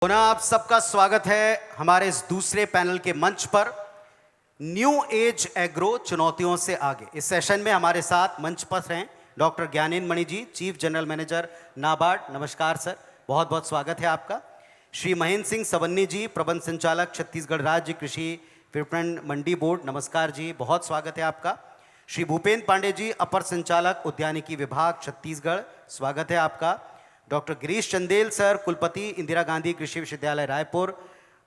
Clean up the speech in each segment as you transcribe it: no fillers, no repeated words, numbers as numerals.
पुनः आप सबका स्वागत है हमारे इस दूसरे पैनल के मंच पर। न्यू एज एग्रो चुनौतियों से आगे। इस सेशन में हमारे साथ मंच पर हैं doctor Gyanendra Mani ji, chief general manager NABARD. नमस्कार सर, बहुत बहुत स्वागत है आपका। श्री महेंद्र सिंह सवन्नी जी, प्रबंध संचालक छत्तीसगढ़ राज्य कृषि विपणन मंडी बोर्ड। नमस्कार जी, बहुत स्वागत है आपका। श्री भूपेंद्र पांडे जी, अपर संचालक उद्यानिकी विभाग छत्तीसगढ़, स्वागत है आपका। डॉक्टर गिरीश चंदेल सर, कुलपति इंदिरा गांधी कृषि विश्वविद्यालय रायपुर,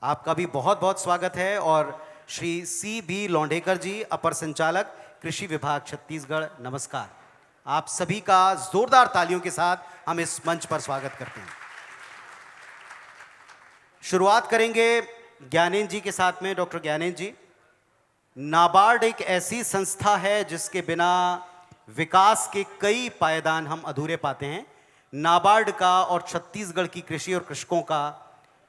आपका भी बहुत बहुत स्वागत है। और श्री सी बी लौंडेकर जी, अपर संचालक कृषि विभाग छत्तीसगढ़, नमस्कार। आप सभी का जोरदार तालियों के साथ हम इस मंच पर स्वागत करते हैं। शुरुआत करेंगे ज्ञानेंद्र जी के साथ में। डॉक्टर ज्ञानेंद्र जी, नाबार्ड एक ऐसी संस्था है जिसके बिना विकास के कई पायदान हम अधूरे पाते हैं। नाबार्ड का और छत्तीसगढ़ की कृषि और कृषकों का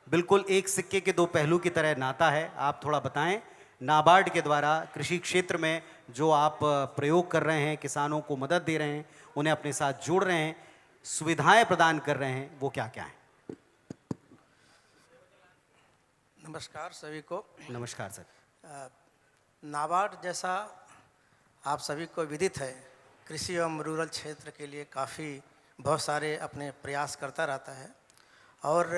बिल्कुल एक सिक्के के दो पहलू की तरह नाता है। आप थोड़ा बताएं, नाबार्ड के द्वारा कृषि क्षेत्र में जो आप प्रयोग कर रहे हैं, किसानों को मदद दे रहे हैं, उन्हें अपने साथ जोड़ रहे हैं, सुविधाएं प्रदान कर रहे हैं, वो क्या क्या हैं? नमस्कार सभी को। नमस्कार सर। नाबार्ड, जैसा आप सभी को विदित है, कृषि एवं रूरल क्षेत्र के लिए काफ़ी बहुत सारे अपने प्रयास करता रहता है। और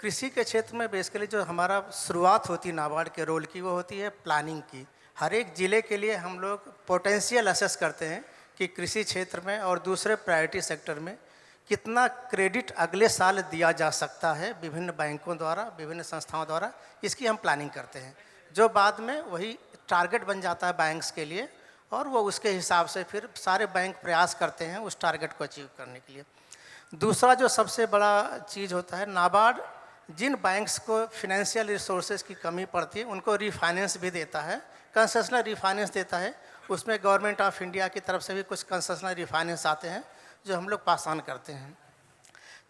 कृषि के क्षेत्र में बेसिकली जो हमारा शुरुआत होती है नाबार्ड के रोल की, वो होती है प्लानिंग की। हर एक ज़िले के लिए हम लोग पोटेंशियल असेस करते हैं कि कृषि क्षेत्र में और दूसरे प्रायोरिटी सेक्टर में कितना क्रेडिट अगले साल दिया जा सकता है विभिन्न बैंकों द्वारा, विभिन्न संस्थाओं द्वारा। इसकी हम प्लानिंग करते हैं, जो बाद में वही टारगेट बन जाता है बैंक्स के लिए, और वो उसके हिसाब से फिर सारे बैंक प्रयास करते हैं उस टारगेट को अचीव करने के लिए। दूसरा जो सबसे बड़ा चीज़ होता है, नाबार्ड जिन बैंक्स को फिनेंशियल रिसोर्सेज की कमी पड़ती है उनको रिफाइनेंस भी देता है, कंसेशनल रिफाइनेंस देता है। उसमें गवर्नमेंट ऑफ इंडिया की तरफ से भी कुछ कंसेशनल रिफाइनेंस आते हैं जो हम लोग पास ऑन करते हैं।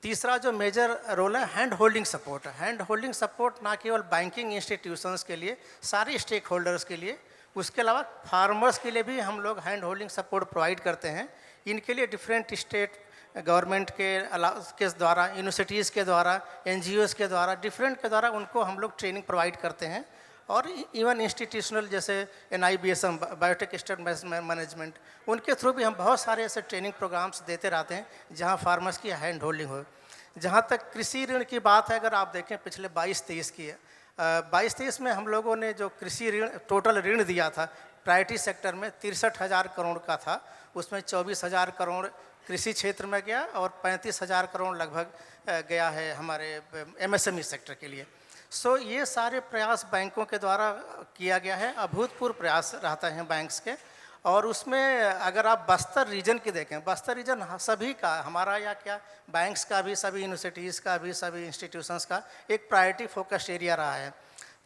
तीसरा जो मेजर रोल है, hand holding support. Hand holding support ना केवल बैंकिंग इंस्टीट्यूशंस के लिए, सारे स्टेक होल्डर्स के लिए, उसके अलावा फार्मर्स के लिए भी हम लोग हैंड होल्डिंग सपोर्ट प्रोवाइड करते हैं। इनके लिए डिफरेंट स्टेट गवर्नमेंट के द्वारा, यूनिवर्सिटीज़ के द्वारा, एनजीओज़ के द्वारा, डिफरेंट के द्वारा उनको हम लोग ट्रेनिंग प्रोवाइड करते हैं। और इवन इंस्टीट्यूशनल जैसे NIBSM, बायोटेक स्टेट मैनेजमेंट, उनके थ्रू भी हम बहुत सारे ऐसे ट्रेनिंग प्रोग्राम्स देते रहते हैं जहाँ फार्मर्स की हैंड होल्डिंग हो। जहाँ तक कृषि ऋण की बात है, अगर आप देखें पिछले 22-23 की है, 22-23 में हम लोगों ने जो कृषि ऋण टोटल ऋण दिया था प्रायोरिटी सेक्टर में 63,000 करोड़ का था। उसमें 24,000 करोड़ कृषि क्षेत्र में गया और 35,000 करोड़ लगभग गया है हमारे MSME सेक्टर के लिए। सो ये सारे प्रयास बैंकों के द्वारा किया गया है, अभूतपूर्व प्रयास रहता है बैंक्स के। और उसमें अगर आप बस्तर रीजन की देखें, बस्तर रीजन सभी का, हमारा या क्या बैंक्स का भी, सभी यूनिवर्सिटीज़ का भी, सभी इंस्टीट्यूशंस का एक प्रायोरिटी फोकस्ड एरिया रहा है।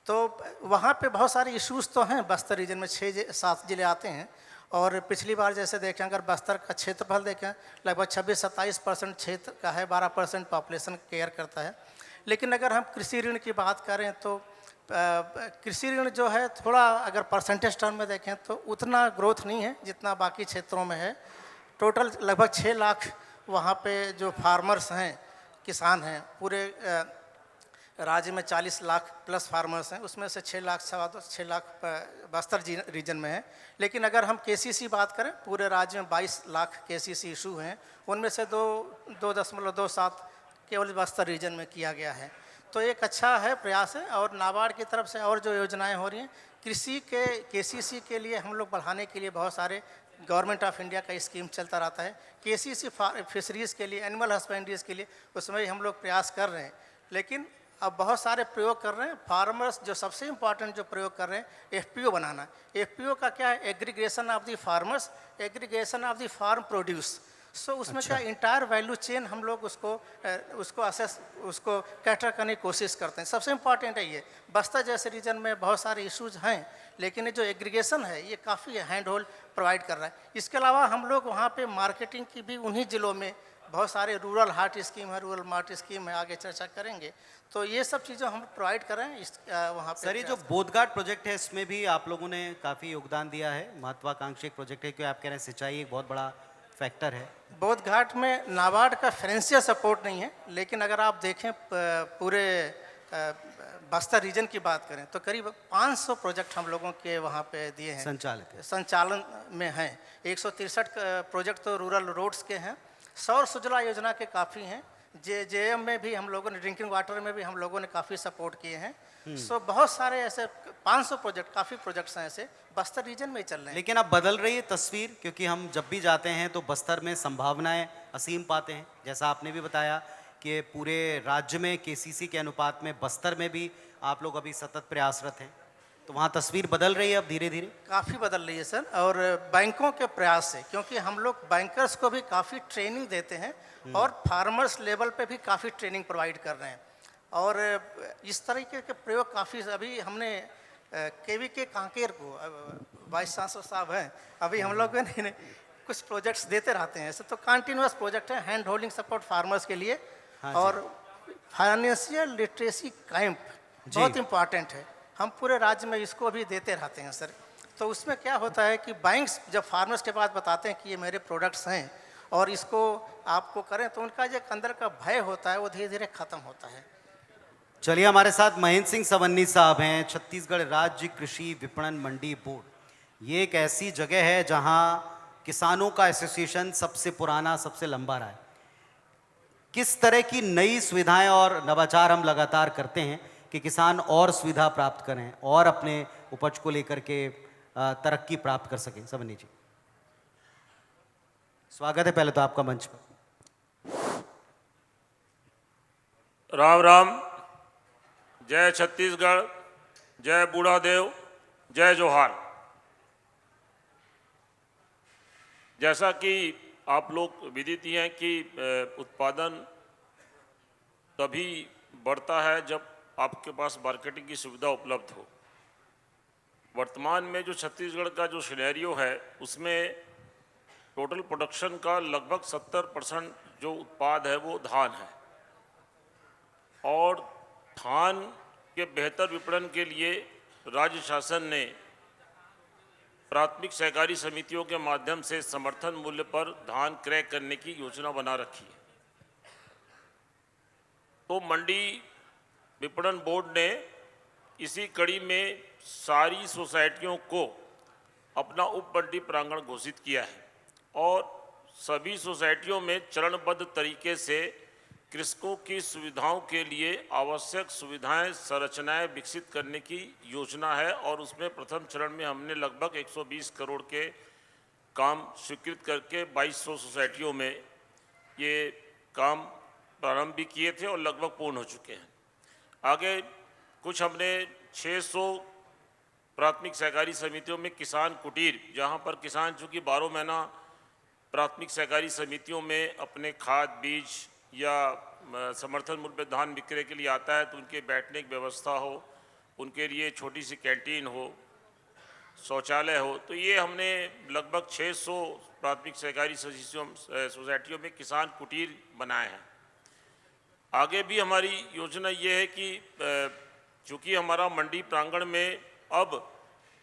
तो वहाँ पे बहुत सारे इश्यूज़ तो हैं। बस्तर रीजन में 6-7 ज़िले आते हैं, और पिछली बार जैसे देखें, अगर बस्तर का क्षेत्रफल देखें, लगभग 26-27% क्षेत्र का है, 12% पॉपुलेशन केयर करता है। लेकिन अगर हम कृषि ऋण की बात करें तो कृषि ऋण जो है थोड़ा अगर परसेंटेज टर्म में देखें तो उतना ग्रोथ नहीं है जितना बाकी क्षेत्रों में है। टोटल लगभग 6 लाख वहाँ पे जो फार्मर्स हैं, किसान हैं, पूरे राज्य में 40 लाख प्लस फार्मर्स हैं, उसमें से 6 लाख बस्तर रीजन में है। लेकिन अगर हम KCC बात करें, पूरे राज्य में 22 लाख KCC इशू हैं, उनमें से 2.27 केवल बस्तर रीजन में किया गया है। तो एक अच्छा है, प्रयास है। और नाबार्ड की तरफ से और जो योजनाएं हो रही हैं कृषि के KCC के लिए, हम लोग बढ़ाने के लिए बहुत सारे गवर्नमेंट ऑफ इंडिया का स्कीम चलता रहता है। KCC फिशरीज़ के लिए, एनिमल हस्बेंड्रीज़ के लिए, उसमें हम लोग प्रयास कर रहे हैं। लेकिन अब बहुत सारे प्रयोग कर रहे हैं फार्मर्स। जो सबसे इम्पॉर्टेंट जो प्रयोग कर रहे हैं, FPO बनाना। FPO का क्या है? Aggregation of the farmers, aggregation of the farm produce. So उसमें क्या इंटायर वैल्यू चेन हम लोग उसको कैटर करने की कोशिश करते हैं। सबसे इम्पॉर्टेंट है ये। बस्तर जैसे रीजन में बहुत सारे इश्यूज हैं, लेकिन ये जो एग्रीगेशन है ये काफ़ी हैंड होल्ड प्रोवाइड कर रहा है। इसके अलावा हम लोग वहाँ पे मार्केटिंग की भी उन्हीं ज़िलों में बहुत सारे रूरल हार्ट स्कीम है, रूरल मार्ट स्कीम है, आगे चर्चा करेंगे। तो ये सब चीज़ें हम प्रोवाइड कर रहे हैं वहाँ पे। सर, ये जो बोधघाट प्रोजेक्ट है इसमें भी आप लोगों ने काफ़ी योगदान दिया है। महत्वाकांक्षी एक प्रोजेक्ट है, क्योंकि आप कह रहे हैं सिंचाई एक बहुत बड़ा फैक्टर है? बोध घाट में नाबार्ड का फाइनेंशियल सपोर्ट नहीं है, लेकिन अगर आप देखें पूरे बस्तर रीजन की बात करें तो करीब 500 प्रोजेक्ट हम लोगों के वहाँ पे दिए हैं, संचालन में हैं। 163 प्रोजेक्ट तो रूरल रोड्स के हैं, सौर सुजला योजना के काफ़ी हैं, जेएम में भी हम लोगों ने, ड्रिंकिंग वाटर में भी हम लोगों ने काफ़ी सपोर्ट किए हैं। सो बहुत सारे ऐसे 500 प्रोजेक्ट, काफ़ी प्रोजेक्ट्स हैं ऐसे बस्तर रीजन में ही चल रहे हैं। लेकिन अब बदल रही है तस्वीर, क्योंकि हम जब भी जाते हैं तो बस्तर में संभावनाएं असीम पाते हैं। जैसा आपने भी बताया कि पूरे राज्य में केसीसी के अनुपात में बस्तर में भी आप लोग अभी सतत प्रयासरत हैं, तो वहाँ तस्वीर बदल रही है अब धीरे धीरे? काफ़ी बदल रही है सर, और बैंकों के प्रयास से, क्योंकि हम लोग बैंकर्स को भी काफ़ी ट्रेनिंग देते हैं और फार्मर्स लेवल पे भी काफ़ी ट्रेनिंग प्रोवाइड कर रहे हैं। और इस तरीके के प्रयोग काफ़ी, अभी हमने केवी के कांकेर को, वाइस चांसलर साहब हैं, अभी हम लोग ने कुछ प्रोजेक्ट्स देते रहते हैं ऐसे, तो कंटिन्यूस प्रोजेक्ट है हैंड होल्डिंग सपोर्ट फार्मर्स के लिए। और फाइनेंशियल लिटरेसी कैंप बहुत इम्पॉर्टेंट है, हम पूरे राज्य में इसको भी देते रहते हैं सर। तो उसमें क्या होता है कि बैंक्स जब फार्मर्स के पास बताते हैं कि ये मेरे प्रोडक्ट्स हैं और इसको आपको करें, तो उनका जो अंदर का भय होता है वो धीरे धीरे ख़त्म होता है। चलिए, हमारे साथ महेंद्र सिंह सवन्नी साहब हैं, छत्तीसगढ़ राज्य कृषि विपणन मंडी बोर्ड। ये एक ऐसी जगह है जहां किसानों का एसोसिएशन सबसे पुराना, सबसे लंबा रहा है। किस तरह की नई सुविधाएं और नवाचार हम लगातार करते हैं कि किसान और सुविधा प्राप्त करें और अपने उपज को लेकर के तरक्की प्राप्त कर सकें? सवन्नी जी, स्वागत है पहले तो आपका मंच पर। राम राम, जय छत्तीसगढ़, जय बूढ़ादेव, जय जोहार। जैसा कि आप लोग विदित ही हैं कि उत्पादन तभी बढ़ता है जब आपके पास मार्केटिंग की सुविधा उपलब्ध हो। वर्तमान में जो छत्तीसगढ़ का जो सिनेरियो है उसमें टोटल प्रोडक्शन का लगभग 70% जो उत्पाद है वो धान है, और धान के बेहतर विपणन के लिए राज्य शासन ने प्राथमिक सहकारी समितियों के माध्यम से समर्थन मूल्य पर धान क्रय करने की योजना बना रखी है। तो मंडी विपणन बोर्ड ने इसी कड़ी में सारी सोसाइटियों को अपना उप मंडी प्रांगण घोषित किया है और सभी सोसाइटियों में चरणबद्ध तरीके से कृषकों की सुविधाओं के लिए आवश्यक सुविधाएं, संरचनाएं विकसित करने की योजना है। और उसमें प्रथम चरण में हमने लगभग 120 करोड़ के काम स्वीकृत करके 2200 सोसाइटियों में ये काम प्रारंभ भी किए थे और लगभग पूर्ण हो चुके हैं। आगे कुछ हमने 600 प्राथमिक सहकारी समितियों में किसान कुटीर, जहां पर किसान चूँकि 12 महीना प्राथमिक सहकारी समितियों में अपने खाद, बीज या समर्थन मूल्य पर धान विक्रय के लिए आता है, तो उनके बैठने की व्यवस्था हो, उनके लिए छोटी सी कैंटीन हो, शौचालय हो, तो ये हमने लगभग 600 प्राथमिक सहकारी सोसाइटियों में किसान कुटीर बनाए हैं। आगे भी हमारी योजना ये है कि चूँकि हमारा मंडी प्रांगण में अब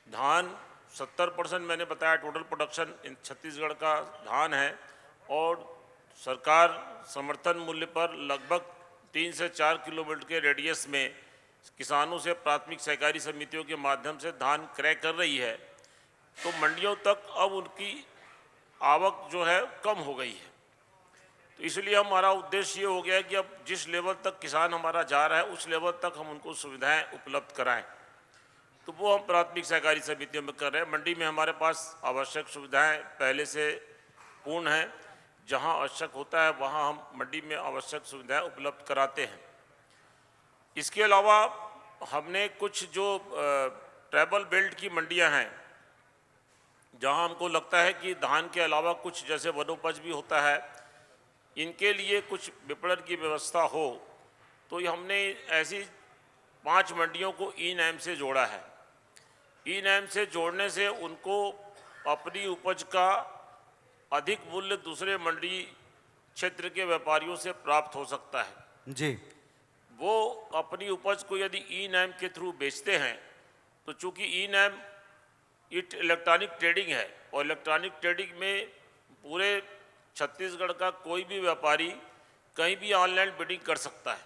धान 70% मैंने बताया टोटल प्रोडक्शन इन छत्तीसगढ़ का धान है, और सरकार समर्थन मूल्य पर लगभग 3 से 4 किलोमीटर के रेडियस में किसानों से प्राथमिक सहकारी समितियों के माध्यम से धान क्रय कर रही है, तो मंडियों तक अब उनकी आवक जो है कम हो गई है। तो इसलिए हमारा उद्देश्य ये हो गया है कि अब जिस लेवल तक किसान हमारा जा रहा है उस लेवल तक हम उनको सुविधाएं उपलब्ध कराएं, तो वो हम प्राथमिक सहकारी समितियों में कर रहे हैं। मंडी में हमारे पास आवश्यक सुविधाएं पहले से पूर्ण हैं, जहां आवश्यक होता है वहां हम मंडी में आवश्यक सुविधाएं उपलब्ध कराते हैं। इसके अलावा हमने कुछ जो ट्राइबल बेल्ट की मंडियां हैं, जहां हमको लगता है कि धान के अलावा कुछ जैसे वनोपज भी होता है, इनके लिए कुछ विपणन की व्यवस्था हो, तो ये हमने ऐसी 5 मंडियों को ई-नैम से जोड़ा है। ई-नैम से जोड़ने से उनको अपनी उपज का अधिक मूल्य दूसरे मंडी क्षेत्र के व्यापारियों से प्राप्त हो सकता है जी। वो अपनी उपज को यदि ई-नैम के थ्रू बेचते हैं, तो चूंकि ई-नैम इलेक्ट्रॉनिक ट्रेडिंग है और इलेक्ट्रॉनिक ट्रेडिंग में पूरे छत्तीसगढ़ का कोई भी व्यापारी कहीं भी ऑनलाइन बिडिंग कर सकता है,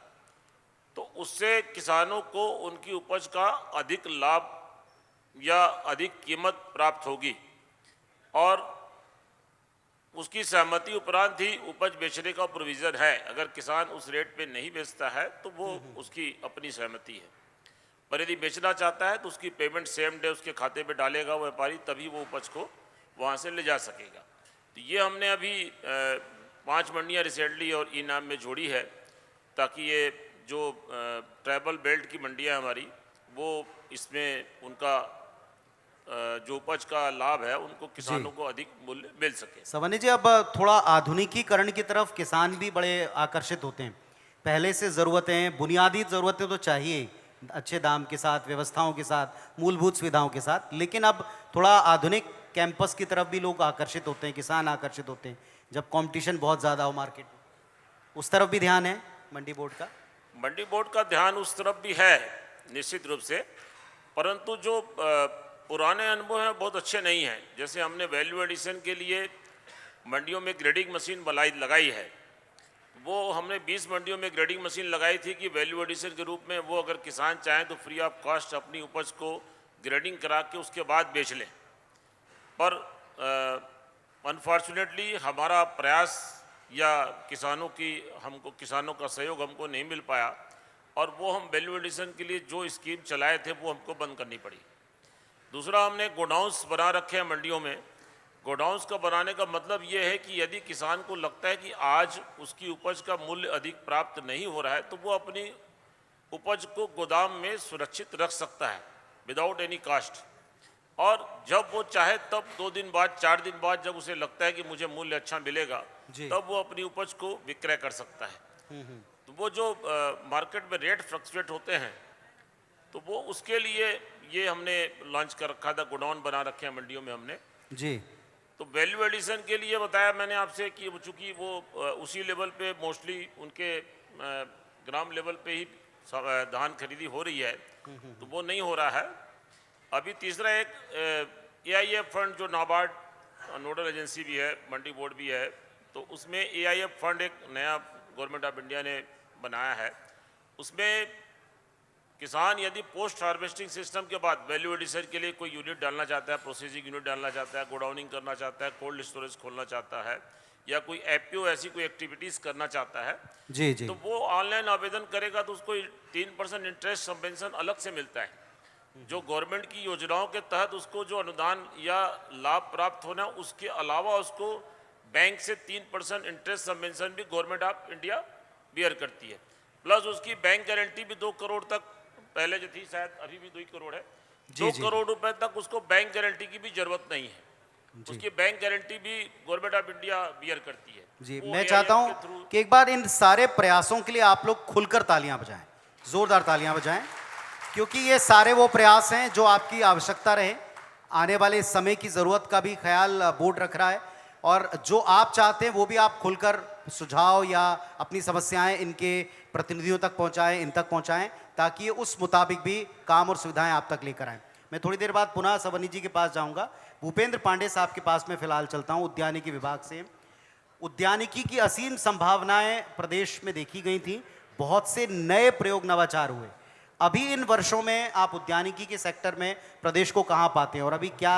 तो उससे किसानों को उनकी उपज का अधिक लाभ या अधिक कीमत प्राप्त होगी और उसकी सहमति उपरांत ही उपज बेचने का प्रोविज़न है। अगर किसान उस रेट पे नहीं बेचता है तो वो उसकी अपनी सहमति है, पर यदि बेचना चाहता है तो उसकी पेमेंट सेम डे उसके खाते में डालेगा व्यापारी, तभी वो उपज को वहाँ से ले जा सकेगा। तो ये हमने अभी 5 मंडियाँ रिसेंटली और ई नाम में जोड़ी है, ताकि ये जो ट्राइबल बेल्ट की मंडियाँ हमारी, वो इसमें उनका जो उपज का लाभ है उनको किसानों को अधिक मूल्य मिल सके। सवनी जी, अब थोड़ा आधुनिकीकरण की तरफ किसान भी बड़े आकर्षित होते हैं। पहले से ज़रूरतें, बुनियादी ज़रूरतें तो चाहिए, अच्छे दाम के साथ, व्यवस्थाओं के साथ, मूलभूत सुविधाओं के साथ, लेकिन अब थोड़ा आधुनिक कैंपस की तरफ भी लोग आकर्षित होते हैं, किसान आकर्षित होते हैं, जब कंपटीशन बहुत ज़्यादा हो मार्केट में। उस तरफ भी ध्यान है मंडी बोर्ड का? मंडी बोर्ड का ध्यान उस तरफ भी है निश्चित रूप से, परंतु जो पुराने अनुभव हैं बहुत अच्छे नहीं हैं। जैसे हमने वैल्यू एडिशन के लिए मंडियों में ग्रेडिंग मशीन लगाई है, वो हमने 20 मंडियों में ग्रेडिंग मशीन लगाई थी कि वैल्यू एडिशन के रूप में वो अगर किसान चाहें तो फ्री ऑफ कॉस्ट अपनी उपज को ग्रेडिंग करा के उसके बाद बेच लें। पर अनफॉर्चुनेटली हमारा प्रयास या किसानों का सहयोग हमको नहीं मिल पाया और वो हम वैल्यू एडिशन के लिए जो स्कीम चलाए थे वो हमको बंद करनी पड़ी। दूसरा, हमने गोडाउंस बना रखे हैं मंडियों में। गोडाउंस का बनाने का मतलब ये है कि यदि किसान को लगता है कि आज उसकी उपज का मूल्य अधिक प्राप्त नहीं हो रहा है तो वो अपनी उपज को गोदाम में सुरक्षित रख सकता है विदाउट एनी कॉस्ट, और जब वो चाहे तब 2 दिन बाद, 4 दिन बाद जब उसे लगता है कि मुझे मूल्य अच्छा मिलेगा तब वो अपनी उपज को विक्रय कर सकता है। तो वो जो मार्केट में रेट फ्लक्चुएट होते हैं तो वो उसके लिए ये हमने लॉन्च कर रखा था, गोडाउन बना रखे हैं मंडियों में हमने जी। तो वैल्यू एडिशन के लिए बताया मैंने आपसे कि चूँकि वो उसी लेवल पे मोस्टली उनके ग्राम लेवल पे ही धान खरीदी हो रही है, तो वो नहीं हो रहा है। अभी तीसरा एक AIF फंड जो नाबार्ड नोडल एजेंसी भी है, मंडी बोर्ड भी है, तो उसमें AIF फंड एक नया गवर्नमेंट ऑफ इंडिया ने बनाया है। उसमें किसान यदि पोस्ट हार्वेस्टिंग सिस्टम के बाद वैल्यू एडिशन के लिए कोई यूनिट डालना चाहता है, प्रोसेसिंग यूनिट डालना चाहता है, गोडाउनिंग करना चाहता है, कोल्ड स्टोरेज खोलना चाहता है, या कोई FPO ऐसी कोई एक्टिविटीज़ करना चाहता है, जी जी, तो वो ऑनलाइन आवेदन करेगा तो उसको 3% इंटरेस्ट सबवेंशन अलग से मिलता है। जो गवर्नमेंट की योजनाओं के तहत उसको जो अनुदान या लाभ प्राप्त होना, उसके अलावा उसको बैंक से 3% इंटरेस्ट सबवेंशन भी गवर्नमेंट ऑफ इंडिया बियर करती है, प्लस उसकी बैंक गारंटी भी 2 करोड़ तक, पहले जो थी शायद अभी भी 2 करोड़ है, 2 करोड़ रुपए तक उसको बैंक गारंटी की भी जरूरत नहीं है। उसकी बैंक गारंटी भी गवर्नमेंट ऑफ इंडिया बियर करती है। जी। मैं चाहता हूं कि एक बार इन सारे प्रयासों के लिए आप लोग खुलकर तालियां बजाएं, जोरदार तालियां बजाएं, क्योंकि ये सारे वो प्रयास हैं जो आपकी आवश्यकता रहे, आने वाले समय की ज़रूरत का भी ख्याल बोर्ड रख रहा है, और जो आप चाहते हैं वो भी आप खुलकर सुझाव या अपनी समस्याएं इनके प्रतिनिधियों तक पहुंचाएं, इन तक पहुंचाएं, ताकि ये उस मुताबिक भी काम और सुविधाएं आप तक लेकर आएँ। मैं थोड़ी देर बाद पुनः सवनी जी के पास जाऊंगा। भूपेंद्र पांडे साहब के पास में फिलहाल चलता हूं, उद्यानिकी विभाग से। उद्यानिकी की असीम संभावनाएं प्रदेश में देखी गई थी, बहुत से नए प्रयोग नवाचार हुए। अभी इन वर्षों में आप उद्यानिकी के सेक्टर में प्रदेश को कहाँ पाते हैं, और अभी क्या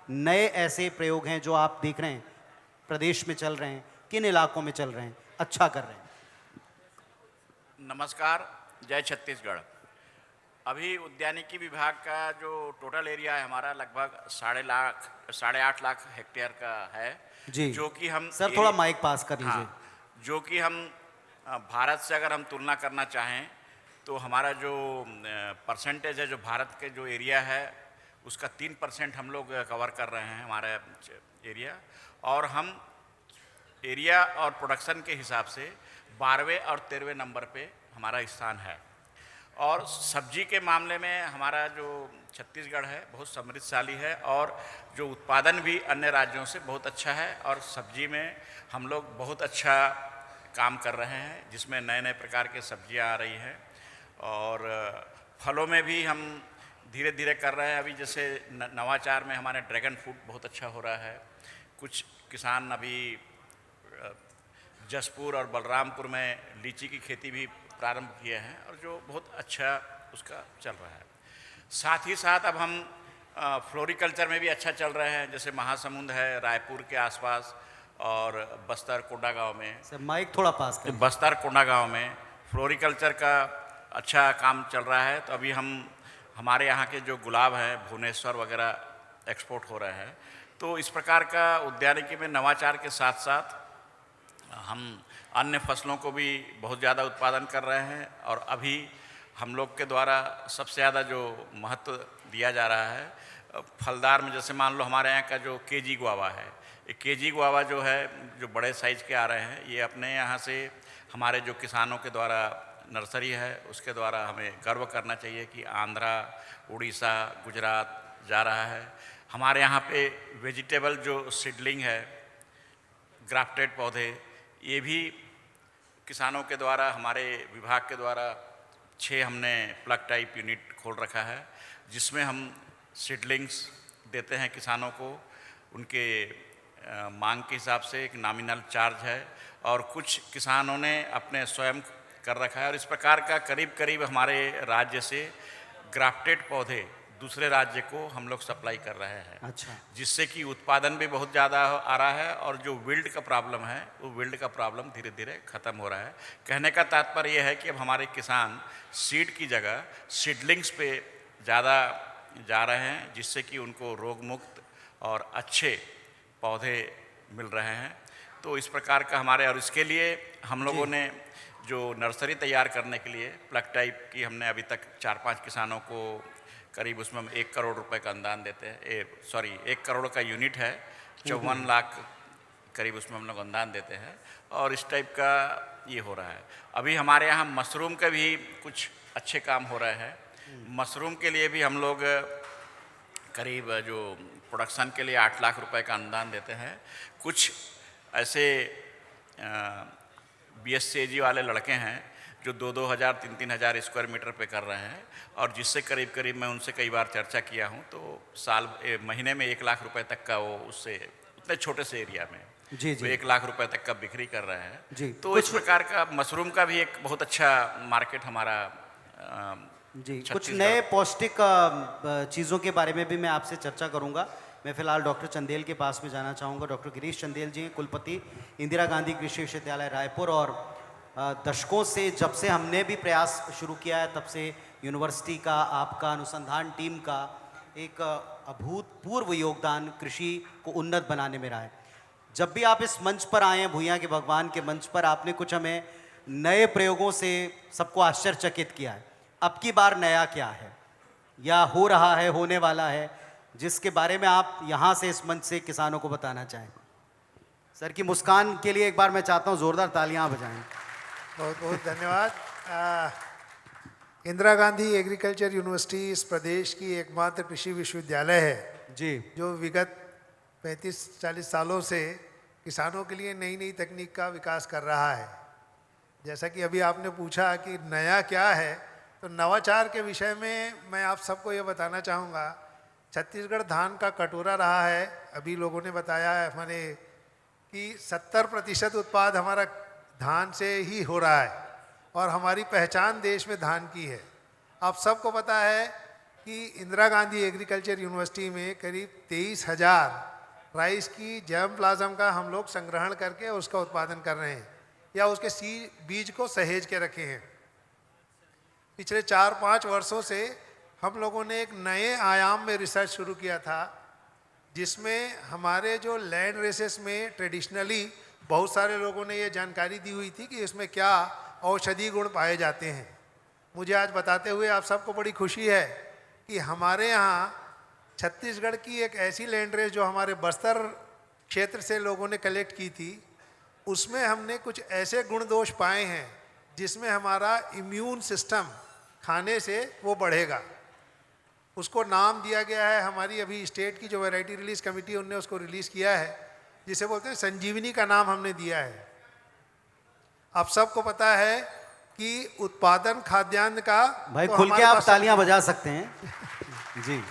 नए ऐसे प्रयोग हैं जो आप देख रहे हैं प्रदेश में चल रहे हैं, किन इलाकों में चल रहे हैं, अच्छा कर रहे हैं? नमस्कार, जय छत्तीसगढ़। अभी उद्यानिकी विभाग का जो टोटल एरिया है हमारा लगभग 8.5 लाख हेक्टेयर का है जी। जो कि हम सर थोड़ा माइक पास कर लीजिए। हाँ, जो कि हम भारत से अगर हम तुलना करना चाहें तो हमारा जो परसेंटेज है, जो भारत के जो एरिया है उसका 3% हम लोग कवर कर रहे हैं हमारा एरिया, और हम एरिया और प्रोडक्शन के हिसाब से 12वें और 13वें नंबर पे हमारा स्थान है। और सब्जी के मामले में हमारा जो छत्तीसगढ़ है बहुत समृद्धशाली है, और जो उत्पादन भी अन्य राज्यों से बहुत अच्छा है, और सब्जी में हम लोग बहुत अच्छा काम कर रहे हैं, जिसमें नए नए प्रकार के सब्जियां आ रही हैं, और फलों में भी हम धीरे धीरे कर रहे हैं। अभी जैसे नवाचार में हमारे ड्रैगन फ्रूट बहुत अच्छा हो रहा है। कुछ किसान अभी जसपुर और बलरामपुर में लीची की खेती भी प्रारंभ किए हैं और जो बहुत अच्छा उसका चल रहा है। साथ ही साथ अब हम फ्लोरिकल्चर में भी अच्छा चल रहे हैं, जैसे महासमुंद है रायपुर के आसपास और बस्तर कोंडा गांव में। सर माइक थोड़ा पास करें। बस्तर कोंडा गांव में फ्लोरिकल्चर का अच्छा काम चल रहा है। तो अभी हमारे यहाँ के जो गुलाब हैं भुवनेश्वर वगैरह एक्सपोर्ट हो रहे हैं। तो इस प्रकार का उद्यानिकी में नवाचार के साथ साथ हम अन्य फसलों को भी बहुत ज़्यादा उत्पादन कर रहे हैं। और अभी हम लोग के द्वारा सबसे ज़्यादा जो महत्व दिया जा रहा है फलदार में, जैसे मान लो हमारे यहाँ का जो केजी गुआवा है, ये केजी गुआवा जो है जो बड़े साइज़ के आ रहे हैं, ये अपने यहाँ से हमारे जो किसानों के द्वारा नर्सरी है उसके द्वारा हमें गर्व करना चाहिए कि आंध्रा, उड़ीसा, गुजरात जा रहा है। हमारे यहाँ पे वेजिटेबल जो सीडलिंग है, ग्राफ्टेड पौधे, ये भी किसानों के द्वारा हमारे विभाग के द्वारा 6 हमने प्लग टाइप यूनिट खोल रखा है, जिसमें हम सीडलिंग्स देते हैं किसानों को। उनके मांग के हिसाब से एक नॉमिनल चार्ज है और कुछ किसानों ने अपने स्वयं कर रखा है। और इस प्रकार का करीब करीब हमारे राज्य से ग्राफ्टेड पौधे दूसरे राज्य को हम लोग सप्लाई कर रहे हैं। अच्छा। जिससे कि उत्पादन भी बहुत ज़्यादा आ रहा है और जो विल्ड का प्रॉब्लम है वो विल्ड का प्रॉब्लम धीरे धीरे ख़त्म हो रहा है। कहने का तात्पर्य यह है कि अब हमारे किसान सीड की जगह सीडलिंग्स पे ज़्यादा जा रहे हैं, जिससे कि उनको रोग मुक्त और अच्छे पौधे मिल रहे हैं। तो इस प्रकार का हमारे, और इसके लिए हम लोगों ने जो नर्सरी तैयार करने के लिए प्लग टाइप की हमने अभी तक 4-5 किसानों को करीब उसमें हम 1 करोड़ रुपए का अनुदान देते हैं। 1 करोड़ का यूनिट है, 54 लाख करीब उसमें हम लोग अनुदान देते हैं और इस टाइप का ये हो रहा है। अभी हमारे यहाँ मशरूम का भी कुछ अच्छे काम हो रहे हैं। मशरूम के लिए भी हम लोग करीब जो प्रोडक्शन के लिए 8 लाख रुपए का अनुदान देते हैं। कुछ ऐसे BSCAG वाले लड़के हैं जो 2-2 हज़ार 3-3 हज़ार स्क्वायर मीटर पे कर रहे हैं और जिससे करीब करीब मैं उनसे कई बार चर्चा किया हूं, तो महीने में 1 लाख रुपए तक का वो उससे उतने छोटे से एरिया में जी तो 1 लाख रुपए तक का बिक्री कर रहे हैं। जी। तो इस प्रकार का मशरूम का भी एक बहुत अच्छा मार्केट हमारा जी। कुछ छत्तीसगढ़। नए पौष्टिक चीज़ों के बारे में भी मैं आपसे चर्चा करूंगा। मैं फिलहाल डॉक्टर चंदेल के पास में जाना चाहूँगा। डॉक्टर गिरीश चंदेल जी हैं कुलपति इंदिरा गांधी कृषि विश्वविद्यालय रायपुर और दशकों से जब से हमने भी प्रयास शुरू किया है तब से यूनिवर्सिटी का, आपका अनुसंधान टीम का एक अभूतपूर्व योगदान कृषि को उन्नत बनाने में रहा है। जब भी आप इस मंच पर आए हैं, भुइयां के भगवान के मंच पर, आपने कुछ हमें नए प्रयोगों से सबको आश्चर्यचकित किया है। अब की बार नया क्या है या हो रहा है, होने वाला है, जिसके बारे में आप यहाँ से इस मंच से किसानों को बताना चाहें? सर की मुस्कान के लिए एक बार मैं चाहता हूँ जोरदार तालियां बजाएं। बहुत बहुत धन्यवाद। इंदिरा गांधी एग्रीकल्चर यूनिवर्सिटी इस प्रदेश की एकमात्र कृषि विश्वविद्यालय है जी, जो विगत 35-40 सालों से किसानों के लिए नई नई तकनीक का विकास कर रहा है। जैसा कि अभी आपने पूछा कि नया क्या है, तो नवाचार के विषय में मैं आप सबको ये बताना चाहूँगा। छत्तीसगढ़ धान का कटोरा रहा है। अभी लोगों ने बताया है हमारे कि 70% उत्पाद हमारा धान से ही हो रहा है और हमारी पहचान देश में धान की है। आप सबको पता है कि इंदिरा गांधी एग्रीकल्चर यूनिवर्सिटी में करीब 23,000 राइस की जर्म प्लाज्म का हम लोग संग्रहण करके उसका उत्पादन कर रहे हैं या उसके बीज को सहेज के रखे हैं। पिछले 4-5 वर्षों से हम लोगों ने एक नए आयाम में रिसर्च शुरू किया था, जिसमें हमारे जो लैंड रेसेस में ट्रेडिशनली बहुत सारे लोगों ने ये जानकारी दी हुई थी कि इसमें क्या औषधि गुण पाए जाते हैं। मुझे आज बताते हुए आप सबको बड़ी खुशी है कि हमारे यहाँ छत्तीसगढ़ की एक ऐसी लैंड रेस जो हमारे बस्तर क्षेत्र से लोगों ने कलेक्ट की थी, उसमें हमने कुछ ऐसे गुण दोष पाए हैं जिसमें हमारा इम्यून सिस्टम खाने से वो बढ़ेगा। उसको नाम दिया गया है, हमारी अभी स्टेट की जो वैरायटी रिलीज कमेटी उनने उसको रिलीज़ किया है, जिसे बोलते हैं संजीवनी का नाम हमने दिया है। आप सबको पता है कि उत्पादन खाद्यान्न का भाई तो खुल के हमारे आप पास तालियां बजा सकते हैं जी।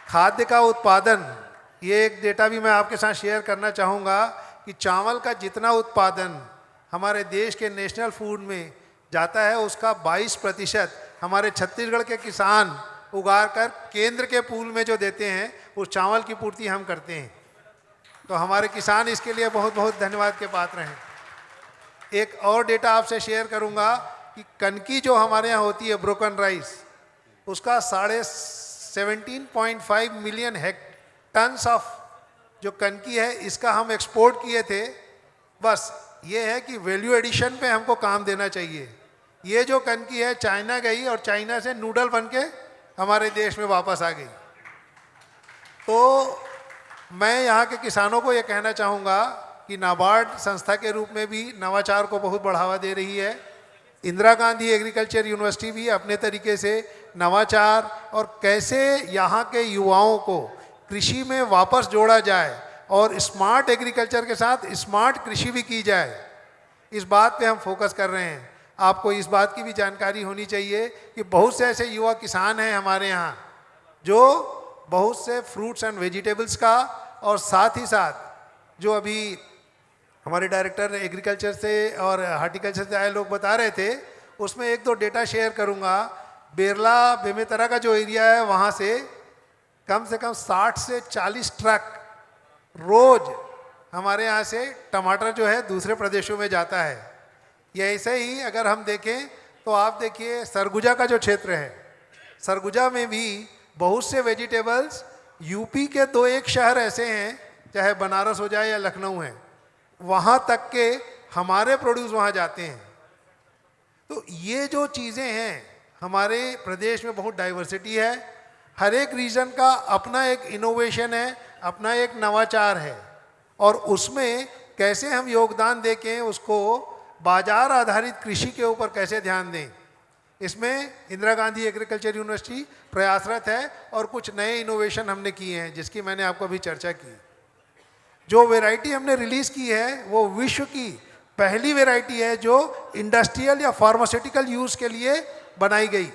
खाद्य का उत्पादन, ये एक डेटा भी मैं आपके साथ शेयर करना चाहूँगा कि चावल का जितना उत्पादन हमारे देश के नेशनल फूड में जाता है उसका 22% हमारे छत्तीसगढ़ के किसान उगा कर केंद्र के पूल में जो देते हैं उस चावल की पूर्ति हम करते हैं। तो हमारे किसान इसके लिए बहुत बहुत धन्यवाद के पात्र हैं। एक और डेटा आपसे शेयर करूंगा कि कनकी जो हमारे यहाँ होती है ब्रोकन राइस, उसका 17.5 मिलियन टन्स ऑफ जो कनकी है इसका हम एक्सपोर्ट किए थे। बस ये है कि वैल्यू एडिशन पे हमको काम देना चाहिए। ये जो कनकी है चाइना गई और चाइना से नूडल बन के हमारे देश में वापस आ गई। तो मैं यहाँ के किसानों को ये कहना चाहूँगा कि नाबार्ड संस्था के रूप में भी नवाचार को बहुत बढ़ावा दे रही है। इंदिरा गांधी एग्रीकल्चर यूनिवर्सिटी भी अपने तरीके से नवाचार और कैसे यहाँ के युवाओं को कृषि में वापस जोड़ा जाए और स्मार्ट एग्रीकल्चर के साथ स्मार्ट कृषि भी की जाए, इस बात पे हम फोकस कर रहे हैं। आपको इस बात की भी जानकारी होनी चाहिए कि बहुत से ऐसे युवा किसान हैं हमारे यहाँ जो बहुत से फ्रूट्स एंड वेजिटेबल्स का और साथ ही साथ जो अभी हमारे डायरेक्टर एग्रीकल्चर से और हार्टिकल्चर से आए लोग बता रहे थे, उसमें एक दो डेटा शेयर करूंगा। बेरला बेमेतरा का जो एरिया है वहाँ से कम 60 से 40 ट्रक रोज हमारे यहाँ से टमाटर जो है दूसरे प्रदेशों में जाता है। ये ऐसे ही अगर हम देखें तो आप देखिए सरगुजा का जो क्षेत्र है, सरगुजा में भी बहुत से वेजिटेबल्स यूपी के 2-1 शहर ऐसे हैं, चाहे बनारस हो जाए या लखनऊ है, वहाँ तक के हमारे प्रोड्यूस वहाँ जाते हैं। तो ये जो चीज़ें हैं, हमारे प्रदेश में बहुत डाइवर्सिटी है, हर एक रीजन का अपना एक इनोवेशन है, अपना एक नवाचार है और उसमें कैसे हम योगदान दें, उसको बाजार आधारित कृषि के ऊपर कैसे ध्यान दें, इसमें इंदिरा गांधी एग्रीकल्चर यूनिवर्सिटी प्रयासरत है और कुछ नए इनोवेशन हमने किए हैं जिसकी मैंने आपको अभी चर्चा की। जो वैरायटी हमने रिलीज़ की है वो विश्व की पहली वैरायटी है जो इंडस्ट्रियल या फार्मास्यूटिकल यूज़ के लिए बनाई गई।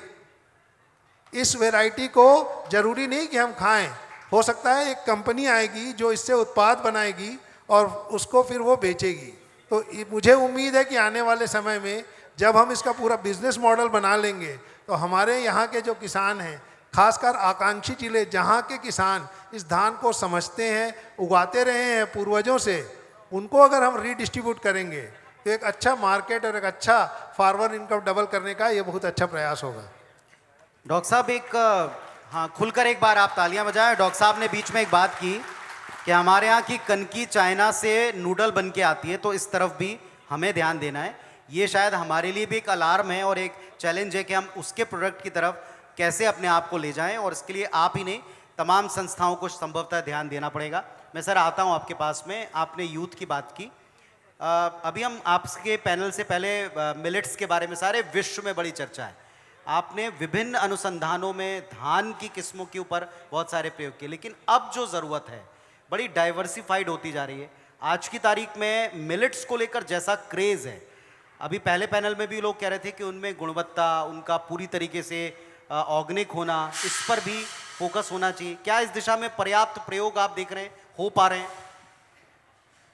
इस वैरायटी को ज़रूरी नहीं कि हम खाएं, हो सकता है एक कंपनी आएगी जो इससे उत्पाद बनाएगी और उसको फिर वो बेचेगी। तो मुझे उम्मीद है कि आने वाले समय में जब हम इसका पूरा बिजनेस मॉडल बना लेंगे तो हमारे यहाँ के जो किसान हैं, खासकर आकांक्षी जिले जहाँ के किसान इस धान को समझते हैं, उगाते रहे हैं पूर्वजों से, उनको अगर हम रीडिस्ट्रीब्यूट करेंगे तो एक अच्छा मार्केट और एक अच्छा फार्मर इनकम डबल करने का ये बहुत अच्छा प्रयास होगा। डॉक्टर साहब हाँ खुलकर एक बार आप तालियां बजाएं। डॉक्टर साहब ने बीच में एक बात की कि हमारे यहाँ की कनकी चाइना से नूडल बन के आती है, तो इस तरफ भी हमें ध्यान देना है। ये शायद हमारे लिए भी एक अलार्म है और एक चैलेंज है कि हम उसके प्रोडक्ट की तरफ कैसे अपने आप को ले जाएं और इसके लिए आप ही नहीं तमाम संस्थाओं को संभवतः ध्यान देना पड़ेगा। मैं सर आता हूं आपके पास में। आपने यूथ की बात की, अभी हम आपके पैनल से पहले मिलेट्स के बारे में सारे विश्व में बड़ी चर्चा है। आपने विभिन्न अनुसंधानों में धान की किस्मों के ऊपर बहुत सारे प्रयोग किए, लेकिन अब जो ज़रूरत है बड़ी डाइवर्सिफाइड होती जा रही है। आज की तारीख में मिलेट्स को लेकर जैसा क्रेज़ है, अभी पहले पैनल में भी लोग कह रहे थे कि उनमें गुणवत्ता, उनका पूरी तरीके से ऑर्गेनिक होना, इस पर भी फोकस होना चाहिए। क्या इस दिशा में पर्याप्त प्रयोग आप देख रहे हैं, हो पा रहे हैं?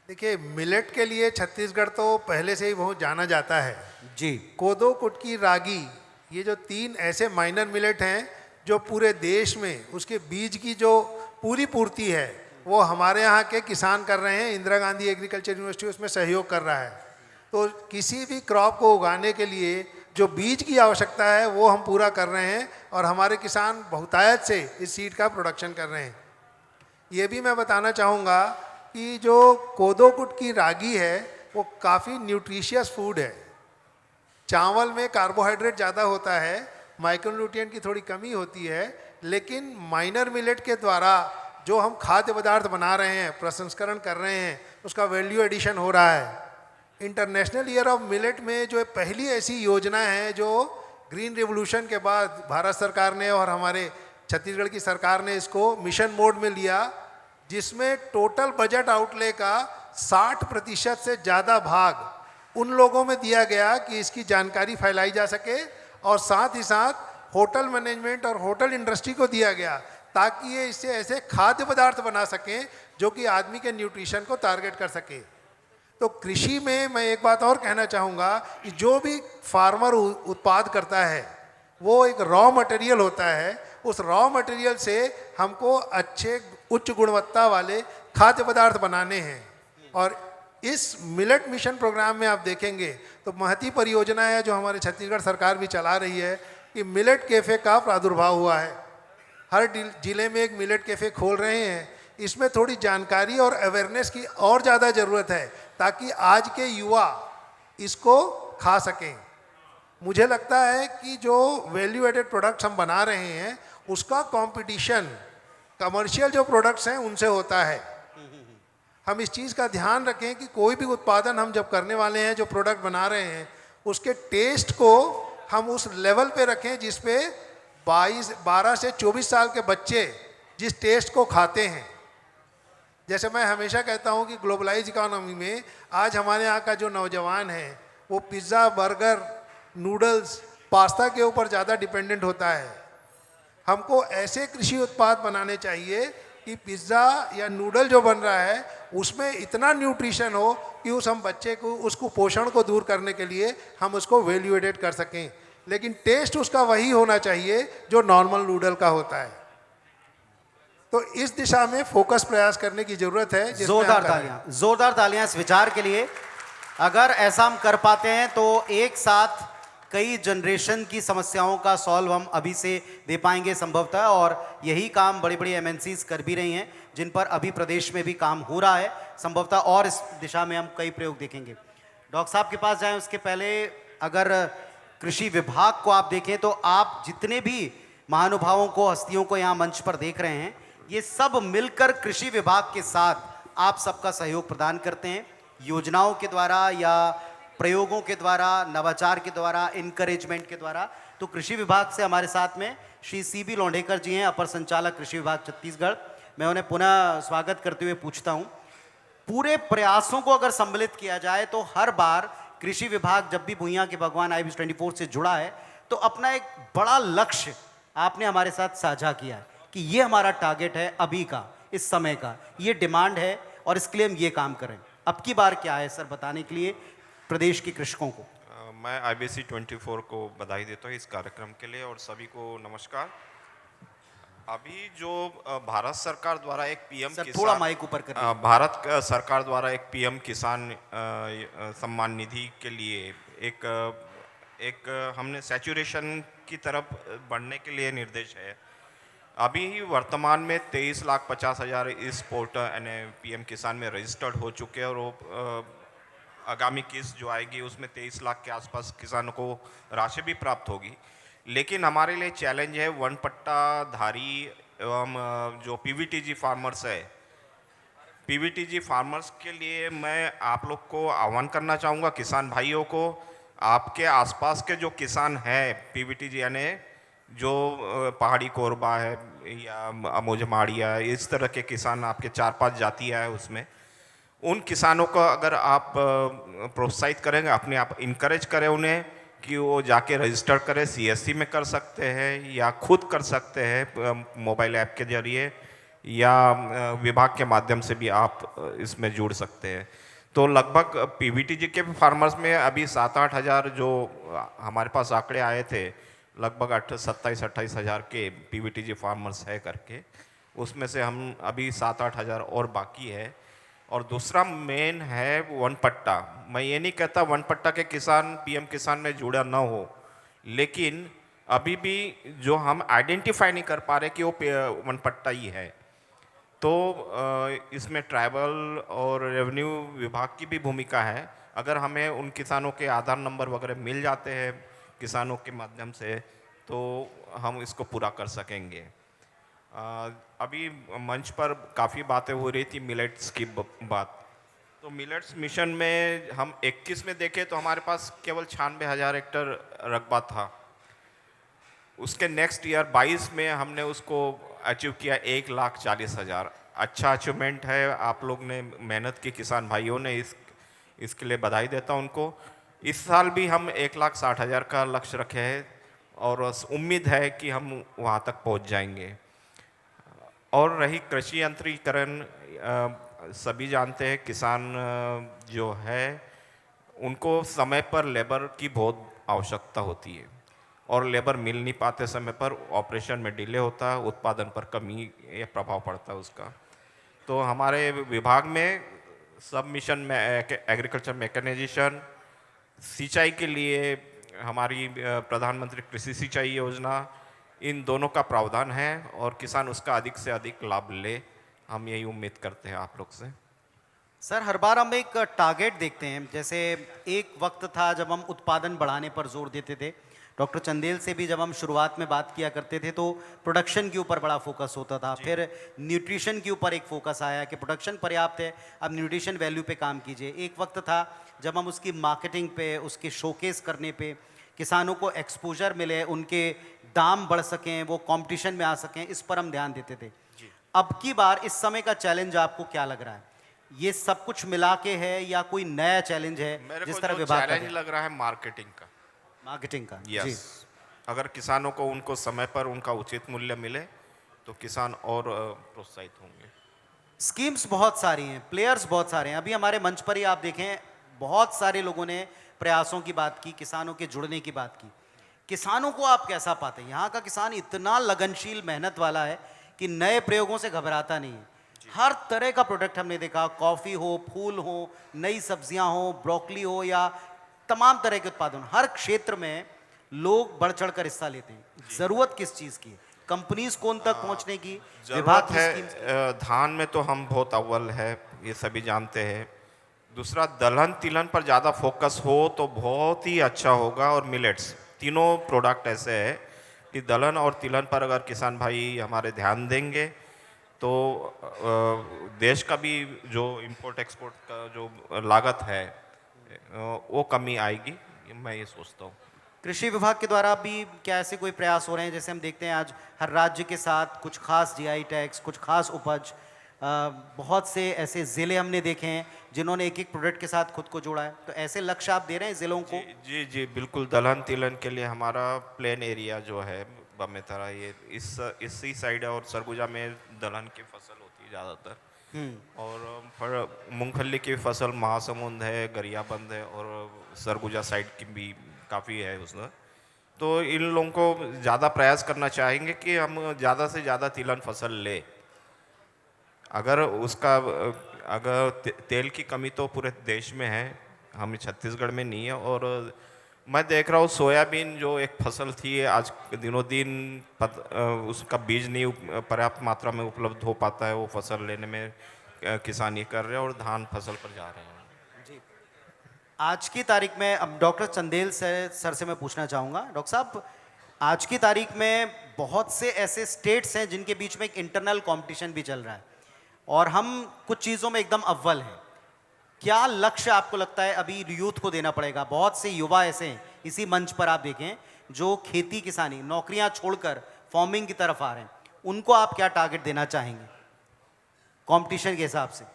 देखिए, मिलेट के लिए छत्तीसगढ़ तो पहले से ही बहुत जाना जाता है जी। कोदो, कुटकी, रागी, ये जो 3 ऐसे माइनर मिलेट हैं जो पूरे देश में उसके बीज की जो पूरी पूर्ति है वो हमारे यहाँ के किसान कर रहे हैं। इंदिरा गांधी एग्रीकल्चर यूनिवर्सिटी उसमें सहयोग कर रहा है। तो किसी भी क्रॉप को उगाने के लिए जो बीज की आवश्यकता है वो हम पूरा कर रहे हैं और हमारे किसान बहुतायत से इस सीड का प्रोडक्शन कर रहे हैं। ये भी मैं बताना चाहूँगा कि जो कोदो, कुटकी, रागी है वो काफ़ी न्यूट्रिशियस फूड है। चावल में कार्बोहाइड्रेट ज़्यादा होता है, माइक्रोन्यूट्रिएंट की थोड़ी कमी होती है, लेकिन माइनर मिलेट के द्वारा जो हम खाद्य पदार्थ बना रहे हैं, प्रसंस्करण कर रहे हैं, उसका वैल्यू एडिशन हो रहा है। इंटरनेशनल ईयर ऑफ मिलेट में जो पहली ऐसी योजना है जो ग्रीन रिवोल्यूशन के बाद भारत सरकार ने और हमारे छत्तीसगढ़ की सरकार ने इसको मिशन मोड में लिया, जिसमें टोटल बजट आउटले का 60% से ज़्यादा भाग उन लोगों में दिया गया कि इसकी जानकारी फैलाई जा सके और साथ ही साथ होटल मैनेजमेंट और होटल इंडस्ट्री को दिया गया ताकि ये इससे ऐसे खाद्य पदार्थ बना सकें जो कि आदमी के न्यूट्रिशन को टारगेट कर सके। तो कृषि में मैं एक बात और कहना चाहूँगा कि जो भी फार्मर उत्पाद करता है वो एक रॉ मटेरियल होता है। उस रॉ मटेरियल से हमको अच्छे उच्च गुणवत्ता वाले खाद्य पदार्थ बनाने हैं। और इस मिलेट मिशन प्रोग्राम में आप देखेंगे तो महती परियोजना है जो हमारे छत्तीसगढ़ सरकार भी चला रही है कि मिलेट कैफ़े का प्रादुर्भाव हुआ है। हर जिले में एक मिलेट कैफ़े खोल रहे हैं। इसमें थोड़ी जानकारी और अवेयरनेस की और ज़्यादा ज़रूरत है ताकि आज के युवा इसको खा सकें। मुझे लगता है कि जो वैल्यू एडेड प्रोडक्ट्स हम बना रहे हैं उसका कंपटीशन कमर्शियल जो प्रोडक्ट्स हैं उनसे होता है। हम इस चीज़ का ध्यान रखें कि कोई भी उत्पादन हम जब करने वाले हैं, जो प्रोडक्ट बना रहे हैं, उसके टेस्ट को हम उस लेवल पे रखें जिस पे 12 से 24 साल के बच्चे जिस टेस्ट को खाते हैं। जैसे मैं हमेशा कहता हूं कि ग्लोबलाइज इकोनॉमी में आज हमारे यहाँ का जो नौजवान है वो पिज़्ज़ा, बर्गर, नूडल्स, पास्ता के ऊपर ज़्यादा डिपेंडेंट होता है। हमको ऐसे कृषि उत्पाद बनाने चाहिए कि पिज़्ज़ा या नूडल जो बन रहा है उसमें इतना न्यूट्रिशन हो कि उस हम बच्चे को उस कुपोषण को दूर करने के लिए हम उसको वैल्यू एडेड कर सकें, लेकिन टेस्ट उसका वही होना चाहिए जो नॉर्मल नूडल का होता है। तो इस दिशा में फोकस प्रयास करने की जरूरत है। जोरदार तालियां इस विचार के लिए। अगर ऐसा हम कर पाते हैं तो एक साथ कई जनरेशन की समस्याओं का सॉल्व हम अभी से दे पाएंगे संभवतः, और यही काम बड़ी बड़ी एमएनसीज कर भी रही हैं जिन पर अभी प्रदेश में भी काम हो रहा है संभवतः, और इस दिशा में हम कई प्रयोग देखेंगे। डॉक्टर साहब के पास जाएं उसके पहले अगर कृषि विभाग को आप देखें तो आप जितने भी महानुभावों को, हस्तियों को यहाँ मंच पर देख रहे हैं, ये सब मिलकर कृषि विभाग के साथ आप सबका सहयोग प्रदान करते हैं योजनाओं के द्वारा या प्रयोगों के द्वारा, नवाचार के द्वारा, इनकरेजमेंट के द्वारा। तो कृषि विभाग से हमारे साथ में श्री CB लोंढेकर जी हैं, अपर संचालक कृषि विभाग छत्तीसगढ़। मैं उन्हें पुनः स्वागत करते हुए पूछता हूँ, पूरे प्रयासों को अगर सम्मिलित किया जाए तो हर बार कृषि विभाग जब भी भुइयां के भगवान IBC 24 से जुड़ा है तो अपना एक बड़ा लक्ष्य आपने हमारे साथ साझा किया है कि ये हमारा टारगेट है अभी का, इस समय का, ये डिमांड है और इसके लिए हम ये काम करें। अब की बार क्या है सर बताने के लिए प्रदेश के कृषकों को? मैं IBC 24 को बधाई देता हूँ इस कार्यक्रम के लिए और सभी को नमस्कार। अभी जो भारत सरकार द्वारा एक PM सर किसान, थोड़ा माइक ऊपर करिए। भारत सरकार द्वारा एक PM किसान सम्मान निधि के लिए एक हमने सैचुरेशन की तरफ बढ़ने के लिए निर्देश है। अभी वर्तमान में 23,50,000 इस पोर्टल यानी PM किसान में रजिस्टर्ड हो चुके हैं और वो आगामी किस्त जो आएगी उसमें 23 लाख के आसपास किसानों को राशि भी प्राप्त होगी। लेकिन हमारे लिए चैलेंज है वन पट्टाधारी एवं जो PVTG फार्मर्स है, PVTG फार्मर्स के लिए मैं आप लोग को आह्वान करना चाहूँगा, किसान भाइयों को, आपके आसपास के जो किसान हैं PVTG यानी जो पहाड़ी कोरबा है या अमोजमाड़िया, इस तरह के किसान आपके 4-5 जातियाँ हैं, उसमें उन किसानों को अगर आप प्रोत्साहित करेंगे, अपने आप इनकरेज करें उन्हें कि वो जाके रजिस्टर करें, CSC में कर सकते हैं या खुद कर सकते हैं मोबाइल ऐप के जरिए या विभाग के माध्यम से भी आप इसमें जुड़ सकते हैं। तो लगभग PVTG के फार्मर्स में अभी 7-8 हज़ार जो हमारे पास आंकड़े आए थे, लगभग 27-28 हज़ार के PVTG फार्मर्स है करके, उसमें से हम अभी 7-8 हज़ार और बाकी है। और दूसरा मेन है वन पट्टा। मैं ये नहीं कहता वन पट्टा के किसान PM किसान में जुड़ा ना हो, लेकिन अभी भी जो हम आइडेंटिफाई नहीं कर पा रहे कि वो वन पट्टा ही है, तो इसमें ट्राइबल और रेवेन्यू विभाग की भी भूमिका है। अगर हमें उन किसानों के आधार नंबर वगैरह मिल जाते हैं किसानों के माध्यम से तो हम इसको पूरा कर सकेंगे। अभी मंच पर काफ़ी बातें हो रही थी मिलेट्स की बात, तो मिलेट्स मिशन में हम 21 में देखें तो हमारे पास केवल 96,000 हेक्टर रकबा था। उसके नेक्स्ट ईयर 22 में हमने उसको अचीव किया 1,40,000। अच्छा अचीवमेंट है, आप लोग ने मेहनत की, किसान भाइयों ने, इसके लिए बधाई देता हूं उनको। इस साल भी हम 1,60,000 का लक्ष्य रखे हैं और उम्मीद है कि हम वहां तक पहुंच जाएंगे। और रही कृषि यंत्रीकरण, सभी जानते हैं किसान जो है उनको समय पर लेबर की बहुत आवश्यकता होती है और लेबर मिल नहीं पाते समय पर, ऑपरेशन में डिले होता है, उत्पादन पर कमी या प्रभाव पड़ता है उसका। तो हमारे विभाग में सब मिशन में एग्रीकल्चर मैकेनाइजेशन, सिंचाई के लिए हमारी प्रधानमंत्री कृषि सिंचाई योजना, इन दोनों का प्रावधान है और किसान उसका अधिक से अधिक लाभ ले, हम यही उम्मीद करते हैं आप लोग से। सर, हर बार हम एक टारगेट देखते हैं, जैसे एक वक्त था जब हम उत्पादन बढ़ाने पर जोर देते थे। डॉक्टर चंदेल से भी जब हम शुरुआत में बात किया करते थे तो प्रोडक्शन के ऊपर बड़ा फोकस होता था, फिर न्यूट्रिशन के ऊपर एक फोकस आया कि प्रोडक्शन पर्याप्त है, अब न्यूट्रिशन वैल्यू पे काम कीजिए। एक वक्त था जब हम उसकी मार्केटिंग पे, उसके शोकेस करने पे, किसानों को एक्सपोजर मिले, उनके दाम बढ़ सकें, वो कंपटीशन में आ सकें, इस पर हम ध्यान देते थे। अब की बार इस समय का चैलेंज आपको क्या लग रहा है? ये सब कुछ मिला के है या कोई नया चैलेंज है मेरे जिस को तरह जो विभाग चैलेंज लग रहा है मार्केटिंग का। मार्केटिंग का? जी। यस, अगर किसानों को उनको समय पर उनका उचित मूल्य मिले तो किसान और प्रोत्साहित होंगे। स्कीम्स बहुत सारी हैं, प्लेयर्स बहुत सारे हैं। अभी हमारे मंच पर ही आप देखें, बहुत सारे लोगों ने प्रयासों की बात की, किसानों के जुड़ने की बात की। किसानों को आप कैसा पाते हैं? यहाँ का किसान इतना लगनशील, मेहनत वाला है कि नए प्रयोगों से घबराता नहीं है। हर तरह का प्रोडक्ट हमने देखा, कॉफ़ी हो, फूल हो, नई सब्जियां हो, ब्रोकली हो या तमाम तरह के उत्पादन, हर क्षेत्र में लोग बढ़ चढ़ कर हिस्सा लेते हैं। ज़रूरत किस चीज़ की है? कंपनीज कौन तक पहुंचने की? जरूरत की है schemes? धान में तो हम बहुत अव्वल है, ये सभी जानते हैं। दूसरा, दलहन तिलहन पर ज़्यादा फोकस हो तो बहुत ही अच्छा होगा, और मिलेट्स, तीनों प्रोडक्ट ऐसे है कि दलहन और तिलहन पर अगर किसान भाई हमारे ध्यान देंगे तो देश का भी जो इंपोर्ट एक्सपोर्ट का जो लागत है वो कमी आएगी, मैं ये सोचता हूँ। कृषि विभाग के द्वारा भी क्या ऐसे कोई प्रयास हो रहे हैं? जैसे हम देखते हैं आज हर राज्य के साथ कुछ खास जीआई टैग्स, कुछ खास उपज, बहुत से ऐसे ज़िले हमने देखे हैं जिन्होंने एक एक प्रोडक्ट के साथ खुद को जोड़ा है। तो ऐसे लक्ष्य आप दे रहे हैं ज़िलों को? जी जी बिल्कुल। दलहन तिलहन के लिए हमारा प्लेन एरिया जो है बमेतरा, ये इसी साइड है, और सरगुजा में दलहन की फसल होती है ज़्यादातर, और मूंगफली की फसल महासमुंद है, गरियाबंद है, और सरगुजा साइड की भी काफ़ी है उसमें। तो इन लोगों को ज़्यादा प्रयास करना चाहेंगे कि हम ज़्यादा से ज़्यादा तिलहन फसल ले। अगर तेल की कमी तो पूरे देश में है, हम छत्तीसगढ़ में नहीं है। और मैं देख रहा हूँ सोयाबीन जो एक फसल थी, आज दिनों दिन उसका बीज नहीं पर्याप्त मात्रा में उपलब्ध हो पाता है, वो फसल लेने में किसान ये कर रहे हैं, और धान फसल पर जा रहे हैं। आज की तारीख में, अब डॉक्टर चंदेल सर से मैं पूछना चाहूँगा, डॉक्टर साहब, आज की तारीख में बहुत से ऐसे स्टेट्स हैं जिनके बीच में एक इंटरनल कंपटीशन भी चल रहा है और हम कुछ चीज़ों में एकदम अव्वल हैं। क्या लक्ष्य आपको लगता है अभी यूथ को देना पड़ेगा? बहुत से युवा ऐसे हैं, इसी मंच पर आप देखें, जो खेती किसानी नौकरियां छोड़कर फार्मिंग की तरफ आ रहे हैं, उनको आप क्या टारगेट देना चाहेंगे कंपटीशन के हिसाब से?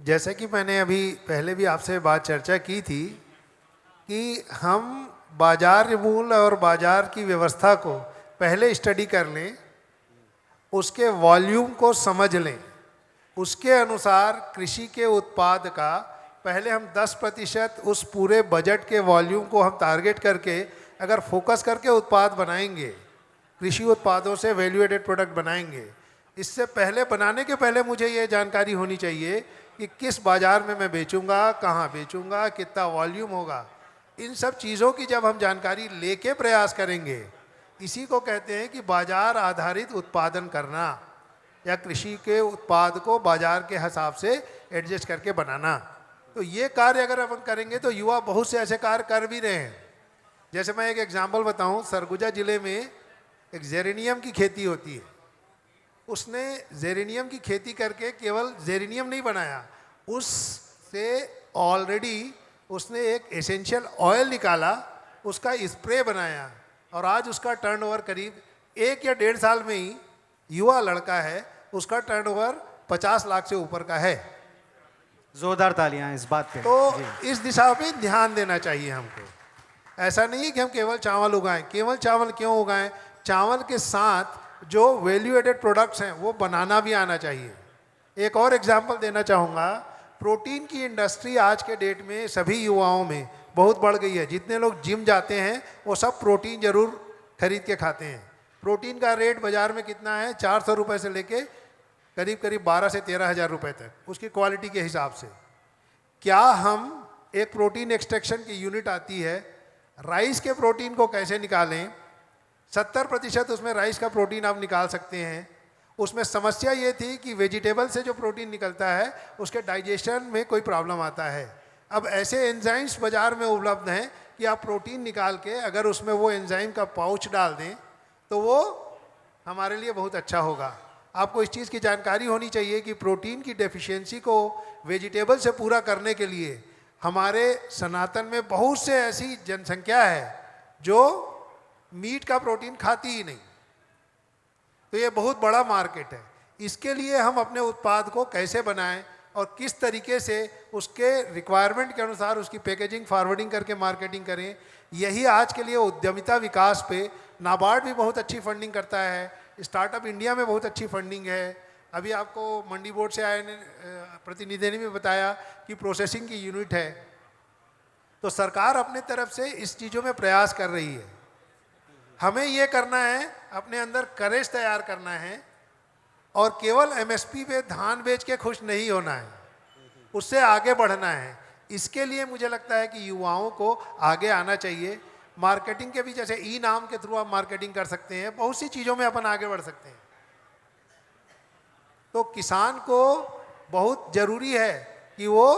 जैसे कि मैंने अभी पहले भी आपसे बात चर्चा की थी कि हम बाजार मूल्य और बाजार की व्यवस्था को पहले स्टडी कर लें, उसके वॉल्यूम को समझ लें, उसके अनुसार कृषि के उत्पाद का पहले हम 10% उस पूरे बजट के वॉल्यूम को हम टारगेट करके अगर फोकस करके उत्पाद बनाएंगे, कृषि उत्पादों से वैल्यू एडेड प्रोडक्ट बनाएंगे, इससे पहले बनाने के पहले मुझे ये जानकारी होनी चाहिए कि किस बाज़ार में मैं बेचूंगा, कहाँ बेचूंगा, कितना वॉल्यूम होगा। इन सब चीज़ों की जब हम जानकारी लेके प्रयास करेंगे, इसी को कहते हैं कि बाज़ार आधारित उत्पादन करना, या कृषि के उत्पाद को बाज़ार के हिसाब से एडजस्ट करके बनाना। तो ये कार्य अगर अपन करेंगे तो युवा बहुत से ऐसे कार्य कर भी रहे हैं। जैसे मैं एक एग्जाम्पल बताऊं, सरगुजा ज़िले में एक जेरेनियम की खेती होती है। उसने जेरेनियम की खेती करके केवल जेरेनियम नहीं बनाया, उससे ऑलरेडी उसने एक एसेंशियल ऑयल निकाला, उसका स्प्रे बनाया, और आज उसका टर्नओवर करीब 1 या 1.5 साल में ही, युवा लड़का है, उसका टर्नओवर 50 लाख से ऊपर का है। जोरदार तालियां इस बात पे। तो इस दिशा पे ध्यान देना चाहिए हमको। ऐसा नहीं है कि हम केवल चावल उगाएं। केवल चावल क्यों उगाएं? चावल के साथ जो वैल्यू एडेड प्रोडक्ट्स हैं वो बनाना भी आना चाहिए। एक और एग्जाम्पल देना चाहूँगा, प्रोटीन की इंडस्ट्री आज के डेट में सभी युवाओं में बहुत बढ़ गई है। जितने लोग जिम जाते हैं वो सब प्रोटीन जरूर खरीद के खाते हैं। प्रोटीन का रेट बाज़ार में कितना है, 400 रुपये से लेके करीब करीब 12 से 13 हज़ार रुपये तक, उसकी क्वालिटी के हिसाब से। क्या हम एक प्रोटीन एक्सट्रैक्शन की यूनिट आती है, राइस के प्रोटीन को कैसे निकालें, 70% उसमें राइस का प्रोटीन आप निकाल सकते हैं। उसमें समस्या ये थी कि वेजिटेबल से जो प्रोटीन निकलता है उसके डाइजेशन में कोई प्रॉब्लम आता है। अब ऐसे एंजाइम्स बाज़ार में उपलब्ध हैं कि आप प्रोटीन निकाल के अगर उसमें वो एंजाइम का पाउच डाल दें तो वो हमारे लिए बहुत अच्छा होगा। आपको इस चीज़ की जानकारी होनी चाहिए कि प्रोटीन की डेफिशिएंसी को वेजिटेबल से पूरा करने के लिए हमारे सनातन में बहुत से ऐसी जनसंख्या है जो मीट का प्रोटीन खाती ही नहीं। तो ये बहुत बड़ा मार्केट है। इसके लिए हम अपने उत्पाद को कैसे बनाएं और किस तरीके से उसके रिक्वायरमेंट के अनुसार उसकी पैकेजिंग फॉरवर्डिंग करके मार्केटिंग करें, यही आज के लिए उद्यमिता विकास पे नाबार्ड भी बहुत अच्छी फंडिंग करता है। स्टार्टअप इंडिया में बहुत अच्छी फंडिंग है। अभी आपको मंडी बोर्ड से आए प्रतिनिधि ने भी बताया कि प्रोसेसिंग की यूनिट है। तो सरकार अपने तरफ से इस चीज़ों में प्रयास कर रही है। हमें ये करना है, अपने अंदर करेज तैयार करना है और केवल एमएसपी पे धान बेच के खुश नहीं होना है, उससे आगे बढ़ना है। इसके लिए मुझे लगता है कि युवाओं को आगे आना चाहिए। मार्केटिंग के भी, जैसे ई नाम के थ्रू आप मार्केटिंग कर सकते हैं, बहुत सी चीज़ों में अपन आगे बढ़ सकते हैं। तो किसान को बहुत ज़रूरी है कि वो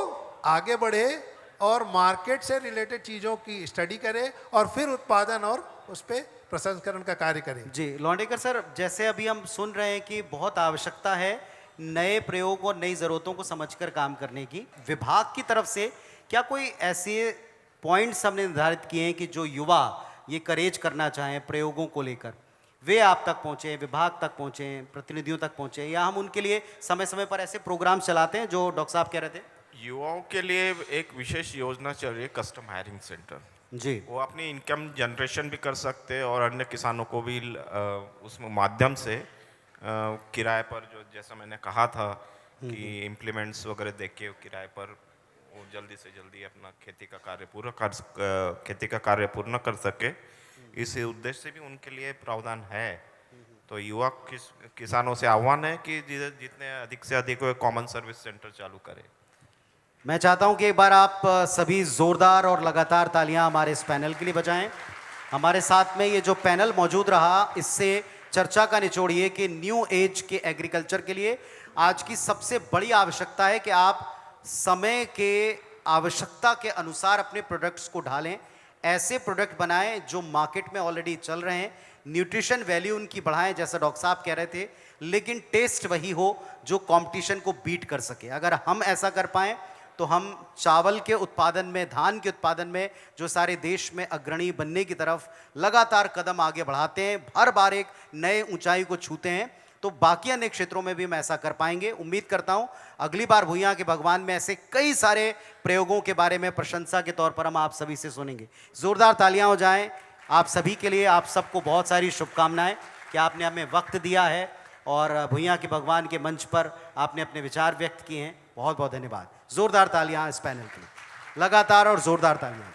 आगे बढ़े और मार्केट से रिलेटेड चीज़ों की स्टडी करे और फिर उत्पादन और उस पर प्रसंस्करण का कार्य करें। जी लौंडेकर सर, जैसे अभी हम सुन रहे हैं कि बहुत आवश्यकता है नए प्रयोग और नई ज़रूरतों को समझकर काम करने की। विभाग की तरफ से क्या कोई ऐसे पॉइंट्स हमने निर्धारित किए हैं कि जो युवा ये करेज करना चाहें प्रयोगों को लेकर, वे आप तक पहुँचें, विभाग तक पहुँचें, प्रतिनिधियों तक पहुँचें, या हम उनके लिए समय समय पर ऐसे प्रोग्राम चलाते हैं जो डॉक्टर साहब कह रहे थे? युवाओं के लिए एक विशेष योजना चल रही है, कस्टम हायरिंग सेंटर। जी, वो अपनी इनकम जनरेशन भी कर सकते हैं और अन्य किसानों को भी उस माध्यम से किराए पर, जो जैसा मैंने कहा था कि इम्प्लीमेंट्स वगैरह देख के किराए पर वो जल्दी से जल्दी अपना खेती का कार्य पूर्ण कर सके, इस उद्देश्य से भी उनके लिए प्रावधान है। तो युवा किसानों से आह्वान है कि जितने अधिक से अधिक कॉमन सर्विस सेंटर चालू करें। मैं चाहता हूं कि एक बार आप सभी जोरदार और लगातार तालियां हमारे इस पैनल के लिए बजाएं। हमारे साथ में ये जो पैनल मौजूद रहा, इससे चर्चा का निचोड़ ये कि न्यू एज के एग्रीकल्चर के लिए आज की सबसे बड़ी आवश्यकता है कि आप समय के आवश्यकता के अनुसार अपने प्रोडक्ट्स को ढालें, ऐसे प्रोडक्ट बनाएं जो मार्केट में ऑलरेडी चल रहे हैं, न्यूट्रिशन वैल्यू उनकी बढ़ाएं जैसा डॉक्टर साहब कह रहे थे, लेकिन टेस्ट वही हो जो कंपटीशन को बीट कर सके। अगर हम ऐसा कर पाएं तो हम चावल के उत्पादन में, धान के उत्पादन में जो सारे देश में अग्रणी बनने की तरफ लगातार कदम आगे बढ़ाते हैं, हर बार एक नए ऊंचाई को छूते हैं, तो बाकी अन्य क्षेत्रों में भी हम ऐसा कर पाएंगे। उम्मीद करता हूं अगली बार भुइयां के भगवान में ऐसे कई सारे प्रयोगों के बारे में प्रशंसा के तौर पर हम आप सभी से सुनेंगे। जोरदार तालियां हो जाएं आप सभी के लिए। आप सबको बहुत सारी शुभकामनाएं कि आपने हमें वक्त दिया है और भुइयां के भगवान के मंच पर आपने अपने विचार व्यक्त किए हैं। बहुत बहुत धन्यवाद। जोरदार तालियां इस पैनल के लिए, लगातार और जोरदार तालियां।